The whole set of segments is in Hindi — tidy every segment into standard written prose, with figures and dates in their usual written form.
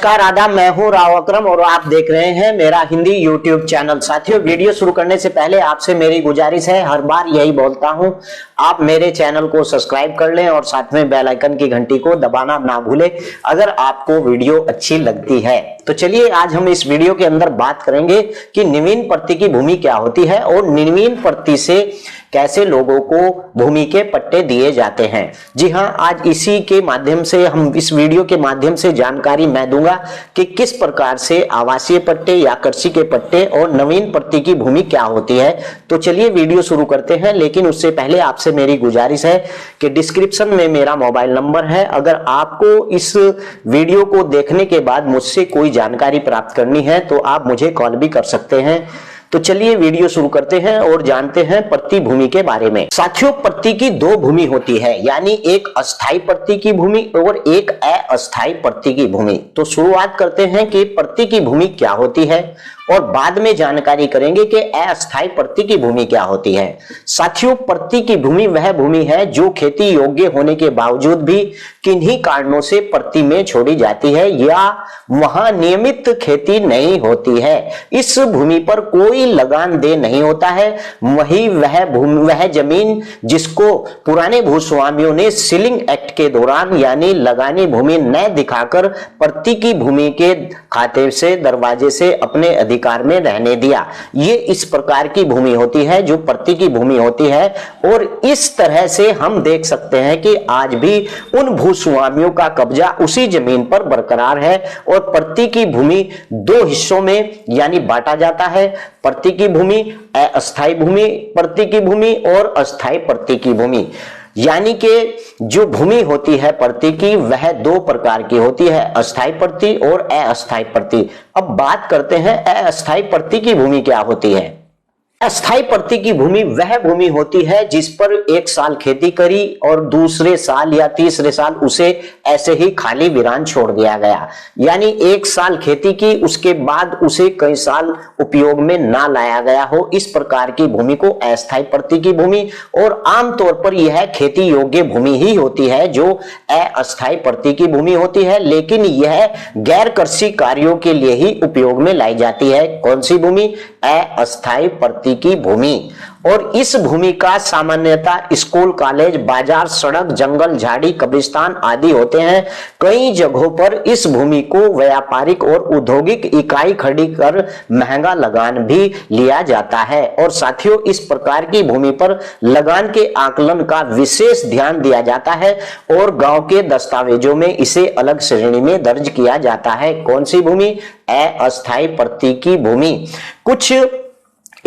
नमस्कार आदाब, मैं हूं राव अकरम और आप देख रहे हैं मेरा हिंदी यूट्यूब चैनल। साथियों, वीडियो शुरू करने से पहले आपसे मेरी गुजारिश है, हर बार यही बोलता हूं, आप मेरे चैनल को सब्सक्राइब कर लें और साथ में बेल आइकन की घंटी को दबाना ना भूलें अगर आपको वीडियो अच्छी लगती है। तो चलिए आज हम इस वीडियो के अंदर बात करेंगे कि नवीन प्रति की भूमि क्या होती है और नवीन प्रति से कैसे लोगों को भूमि के पट्टे दिए जाते हैं। जी हां, आज इसी के माध्यम से हम इस वीडियो के माध्यम से जानकारी मैं दूंगा कि किस प्रकार से आवासीय पट्टे या कृषि के पट्टे और नवीन प्रति की भूमि क्या होती है। तो चलिए वीडियो शुरू करते हैं, लेकिन उससे पहले आपसे मेरी गुजारिश है कि डिस्क्रिप्शन में मेरा मोबाइल नंबर है। अगर आपको इस वीडियो को देखने के बाद मुझसे कोई जानकारी प्राप्त करनी है तो आप मुझे कॉल भी कर सकते हैं। तो चलिए वीडियो शुरू करते हैं और जानते हैं प्रति भूमि के बारे में। साथियों, प्रति की दो भूमि होती है, यानी एक अस्थाई प्रति की भूमि और एक अस्थाई प्रति की भूमि। तो शुरुआत करते हैं कि प्रति की भूमि क्या होती है और बाद में जानकारी करेंगे कि अस्थाई प्रति की भूमि क्या होती है। साथियों, प्रति की भूमि वह भूमि है जो खेती योग्य होने के बावजूद भी किन्हीं कारणों से प्रति में छोड़ी जाती है या वहां नियमित खेती नहीं होती है। इस भूमि पर कोई लगान दे नहीं होता है। वही वह जमीन जिसको पुराने भूस्वामियों ने सीलिंग एक्ट के दौरान यानी लगानी भूमि न दिखाकर प्रति की भूमि के खाते से दरवाजे से अपने अधिकार में रहने दिया, ये इस प्रकार की भूमि होती है जो प्रति की भूमि होती है। और इस तरह से हम देख सकते हैं कि आज भी उन भूस्वामियों का कब्जा उसी जमीन पर बरकरार है और प्रति की भूमि दो हिस्सों में यानी बांटा जाता है। प्रति की भूमि, अस्थाई भूमि प्रति की भूमि और अस्थाई प्रति की भूमि, यानी कि जो भूमि होती है प्रति की वह दो प्रकार की होती है, अस्थाई प्रति और अस्थाई प्रति। अब बात करते हैं अस्थाई प्रति की भूमि क्या होती है। अस्थाई प्रति की भूमि वह भूमि होती है जिस पर एक साल खेती करी और दूसरे साल या तीसरे साल उसे ऐसे ही खाली वीरान छोड़ दिया गया, यानी एक साल खेती की उसके बाद उसे कई साल उपयोग में ना लाया गया हो। इस प्रकार की भूमि को अस्थाई प्रति की भूमि, और आमतौर पर यह खेती योग्य भूमि ही होती है जो अस्थाई प्रति की भूमि होती है, लेकिन यह गैर कृषि कार्यों के लिए ही उपयोग में लाई जाती है। कौन सी भूमि? अस्थाई प्रति की भूमि। और इस भूमि का सामान्यतः स्कूल, कॉलेज, बाजार, सड़क, जंगल, झाड़ी, कब्रिस्तान आदि होते हैं। कई जगहों पर इस भूमि को व्यापारिक और औद्योगिक इकाई खड़ी कर महंगा लगान भी लिया जाता है। और साथियों, इस प्रकार की भूमि पर लगान के आकलन का विशेष ध्यान दिया जाता है और गांव के दस्तावेजों में इसे अलग श्रेणी में दर्ज किया जाता है। कौन सी भूमि? अस्थाई प्रति की भूमि। कुछ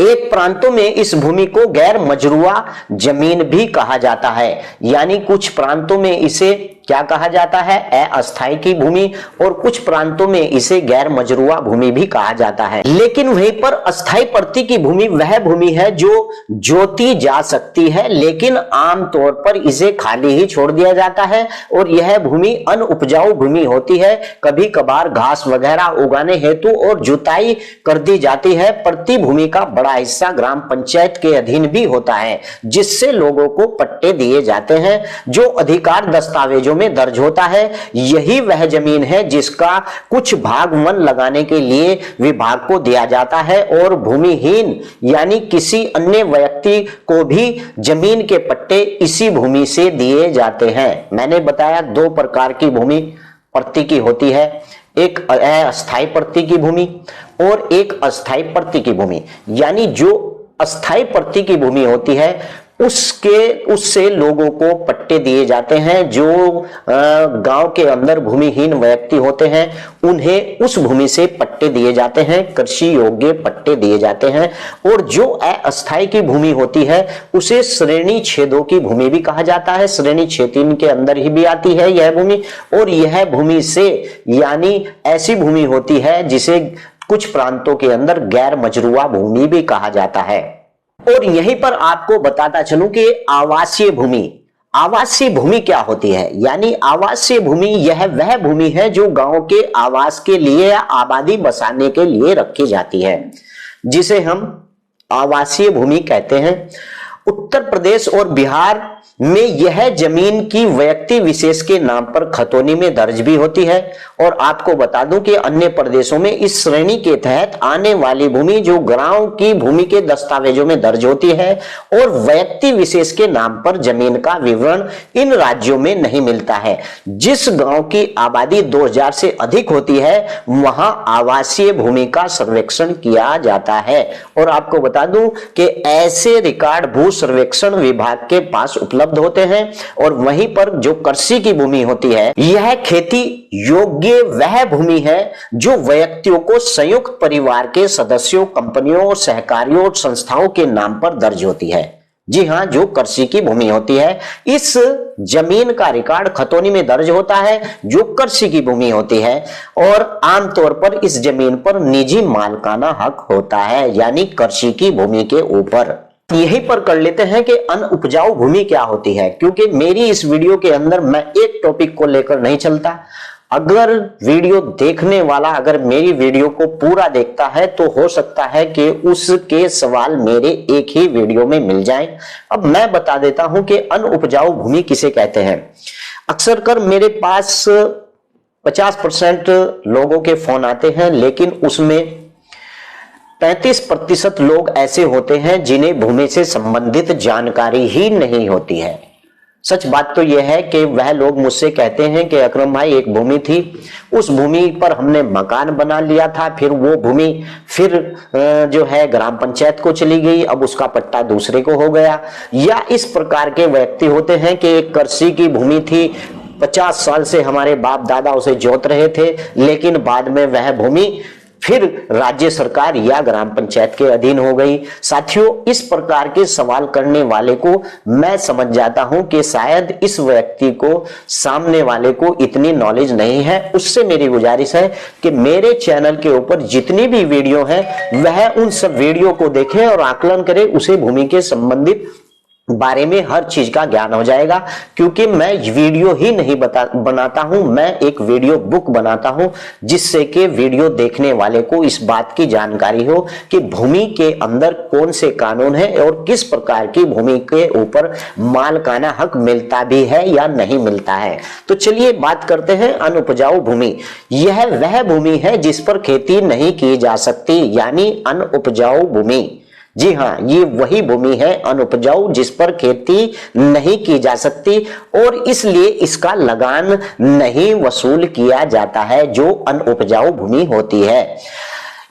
एक प्रांतों में इस भूमि को गैर मजरूआ जमीन भी कहा जाता है, यानी कुछ प्रांतों में इसे क्या कहा जाता है? अस्थाई की भूमि, और कुछ प्रांतों में इसे गैर मजरूआ भूमि भी कहा जाता है। लेकिन वहीं पर अस्थाई प्रति की भूमि वह भूमि है जो जोती जा सकती है, लेकिन आमतौर पर इसे खाली ही छोड़ दिया जाता है और यह भूमि अनउपजाऊ भूमि होती है। कभी कभार घास वगैरह उगाने हेतु और जुताई कर दी जाती है। प्रति भूमि का बड़ा हिस्सा ग्राम पंचायत के अधीन भी होता है, जिससे लोगों को पट्टे दिए जाते हैं जो अधिकार दस्तावेजों में दर्ज होता है। यही वह जमीन है जिसका कुछ भाग वन लगाने के लिए विभाग को दिया जाता है और भूमिहीन यानी किसी अन्य व्यक्ति को भी जमीन के पट्टे इसी भूमि से दिए जाते हैं। मैंने बताया दो प्रकार की भूमि प्रति की होती है, एक अस्थाई प्रति की भूमि और एक अस्थाई प्रति की भूमि। यानी जो अस्थाई प्रति की भूमि होती है उससे लोगों को पट्टे दिए जाते हैं। जो गांव के अंदर भूमिहीन व्यक्ति होते हैं उन्हें उस भूमि से पट्टे दिए जाते हैं, कृषि योग्य पट्टे दिए जाते हैं। और जो अस्थाई की भूमि होती है उसे श्रेणी 6-2 की भूमि भी कहा जाता है। श्रेणी 6-3 के अंदर ही भी आती है यह भूमि। और यह भूमि से यानी ऐसी भूमि होती है जिसे कुछ प्रांतों के अंदर गैर मजरूआ भूमि भी कहा जाता है। और यहीं पर आपको बताता चलूं कि आवासीय भूमि क्या होती है। यानी आवासीय भूमि यह वह भूमि है जो गांव के आवास के लिए या आबादी बसाने के लिए रखी जाती है, जिसे हम आवासीय भूमि कहते हैं। उत्तर प्रदेश और बिहार में यह जमीन की व्यक्ति विशेष के नाम पर खतौनी में दर्ज भी होती है। और आपको बता दूं कि अन्य प्रदेशों में इस श्रेणी के तहत आने वाली भूमि जो गांव की भूमि के दस्तावेजों में दर्ज होती है और व्यक्ति विशेष के नाम पर जमीन का विवरण इन राज्यों में नहीं मिलता है। जिस गांव की आबादी 2000 से अधिक होती है वहां आवासीय भूमि का सर्वेक्षण किया जाता है। और आपको बता दूं कि ऐसे रिकॉर्ड भू सर्वेक्षण विभाग के पास उपलब्ध होते हैं। और वहीं पर जो कृषि की भूमि होती है, यह खेती योग्य वह भूमि है जो व्यक्तियों को संयुक्त परिवार के सदस्यों, कंपनियों, सहकारियों और संस्थाओं के नाम पर दर्ज होती है। जी हां, जो कृषि की भूमि होती है, इस जमीन का रिकॉर्ड खतौनी में दर्ज होता है जो कृषि की भूमि होती है। और आमतौर पर इस जमीन पर निजी मालिकाना हक होता है, यानी कृषि की भूमि के ऊपर। यहीं पर कर लेते हैं कि अनउपजाऊ भूमि क्या होती है, क्योंकि मेरी इस वीडियो के अंदर मैं एक टॉपिक को लेकर नहीं चलता। अगर वीडियो देखने वाला अगर मेरी वीडियो को पूरा देखता है तो हो सकता है कि उसके सवाल मेरे एक ही वीडियो में मिल जाएं। अब मैं बता देता हूं कि अनउपजाऊ भूमि किसे कहते हैं। अक्सर कर मेरे पास 50% लोगों के फोन आते हैं, लेकिन उसमें 35% लोग ऐसे होते हैं जिन्हें भूमि से संबंधित जानकारी ही नहीं होती है। सच बात तो यह है कि वह लोग मुझसे कहते हैं कि अकरम भाई, एक भूमि थी, उस भूमि पर हमने मकान बना लिया था, फिर वो भूमि फिर जो है ग्राम पंचायत को चली गई, अब उसका पट्टा दूसरे को हो गया। या इस प्रकार के व्यक्ति होते हैं कि एक कृषि की भूमि थी, 50 साल से हमारे बाप दादा उसे जोत रहे थे, लेकिन बाद में वह भूमि फिर राज्य सरकार या ग्राम पंचायत के अधीन हो गई। साथियों, इस प्रकार के सवाल करने वाले को मैं समझ जाता हूं कि शायद इस व्यक्ति को, सामने वाले को इतनी नॉलेज नहीं है। उससे मेरी गुजारिश है कि मेरे चैनल के ऊपर जितनी भी वीडियो है वह उन सब वीडियो को देखे और आकलन करे, उसे भूमि के संबंधित बारे में हर चीज का ज्ञान हो जाएगा। क्योंकि मैं वीडियो ही नहीं बनाता हूं, मैं एक वीडियो बुक बनाता हूं, जिससे कि वीडियो देखने वाले को इस बात की जानकारी हो कि भूमि के अंदर कौन से कानून है और किस प्रकार की भूमि के ऊपर मालिकाना हक मिलता भी है या नहीं मिलता है। तो चलिए बात करते हैं अनउपजाऊ भूमि। यह वह भूमि है जिस पर खेती नहीं की जा सकती, यानी अनउपजाऊ भूमि। जी हां, ये वही भूमि है अनउपजाऊ जिस पर खेती नहीं की जा सकती और इसलिए इसका लगान नहीं वसूल किया जाता है, जो अनउपजाऊ भूमि होती है।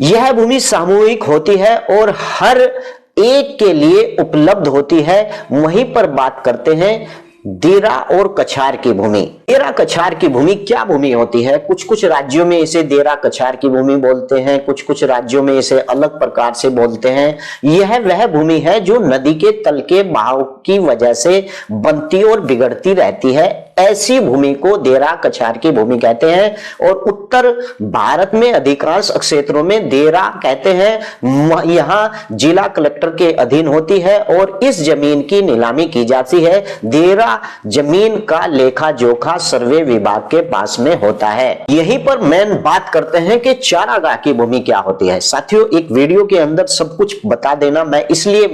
यह भूमि सामूहिक होती है और हर एक के लिए उपलब्ध होती है। वहीं पर बात करते हैं देरा और कछार की भूमि। देरा कछार की भूमि क्या भूमि होती है? कुछ कुछ राज्यों में इसे देरा कछार की भूमि बोलते हैं, कुछ कुछ राज्यों में इसे अलग प्रकार से बोलते हैं। यह वह भूमि है जो नदी के तल के बहाव की वजह से बनती और बिगड़ती रहती है। ऐसी भूमि को देरा कछार की भूमि कहते हैं। और उत्तर भारत में अधिकांश क्षेत्रों में देरा कहते हैं। यहां जिला कलेक्टर के अधीन होती है और इस जमीन की नीलामी की जाती है। देरा जमीन का लेखा जोखा सर्वे विभाग के पास में होता है। यहीं पर मेन बात करते हैं कि चारागाह की भूमि क्या होती है। साथियों, एक वीडियो के अंदर सब कुछ बता देना मैं इसलिए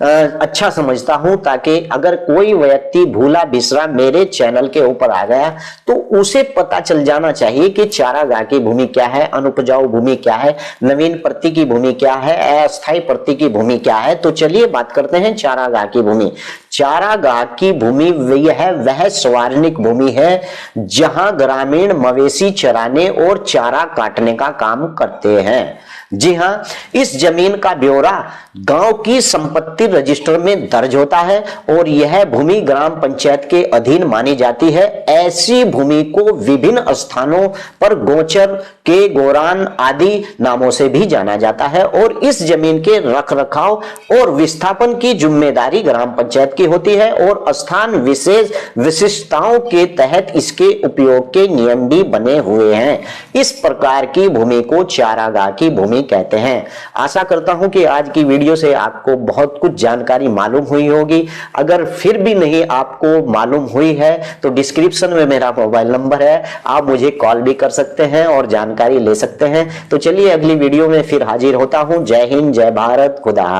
अच्छा समझता हूं ताकि अगर कोई व्यक्ति भूला बिसरा मेरे चैनल के ऊपर आ गया तो उसे पता चल जाना चाहिए कि चारागाह की भूमि क्या है, अनउपजाऊ भूमि क्या है, नवीन प्रति की भूमि क्या है, अस्थायी प्रति की भूमि क्या है। तो चलिए बात करते हैं चारागाह की भूमि। चारागाह की भूमि यह वह सार्वजनिक भूमि है जहां ग्रामीण मवेशी चराने और चारा काटने का काम करते हैं। जी हां, इस जमीन का ब्यौरा गांव की संपत्ति रजिस्टर में दर्ज होता है और यह भूमि ग्राम पंचायत के अधीन मानी जाती है। ऐसी भूमि को विभिन्न स्थानों पर गोचर के गोरान आदि नामों से भी जाना जाता है और इस जमीन के रखरखाव और विस्थापन की जिम्मेदारी ग्राम पंचायत की होती है और स्थान विशेष विशिष्टताओं के तहत इसके उपयोग के नियम भी बने हुए हैं। इस प्रकार की भूमि को चारागाह की भूमि कहते हैं। आशा करता हूं कि आज की वीडियो से आपको बहुत कुछ जानकारी मालूम हुई होगी। अगर फिर भी नहीं आपको मालूम हुई है तो डिस्क्रिप्शन में मेरा मोबाइल नंबर है, आप मुझे कॉल भी कर सकते हैं और जानकारी ले सकते हैं। तो चलिए अगली वीडियो में फिर हाजिर होता हूं। जय हिंद, जय भारत, खुदा हाफिज़।